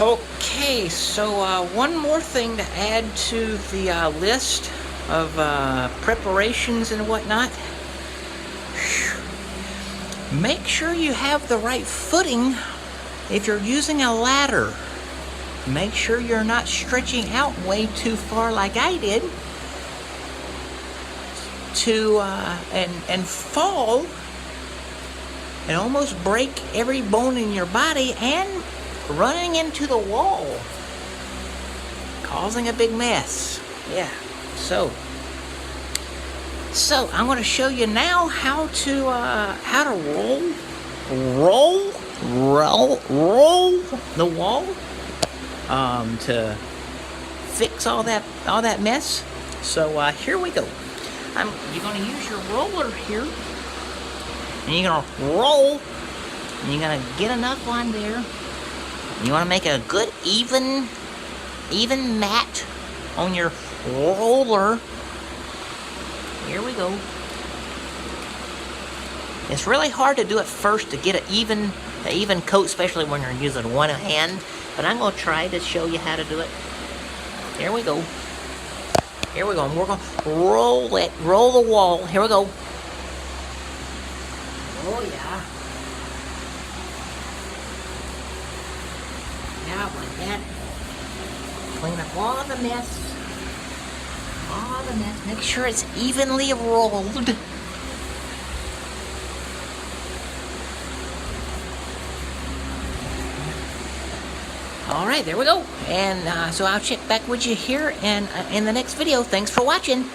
Okay, so one more thing to add to the list of preparations and whatnot. Make sure you have the right footing if you're using a ladder. Make sure you're not stretching out way too far like I did to and fall and almost break every bone in your body and running into the wall, causing a big mess. Yeah, so I'm going to show you now how to roll the wall to fix all that mess. So here we go. You're going to use your roller here, and you're going to roll, and you're going to get enough on there. You want to make a good even mat on your roller. Here we go. It's really hard to do it first to get an even coat, especially when you're using one hand. But I'm going to try to show you how to do it. Here we go. Here we go. And we're going to roll the wall. Here we go. Oh yeah. Yeah, like that. Clean up all the mess. Make sure it's evenly rolled. All right, there we go. And so I'll check back with you here and in the next video. Thanks for watching.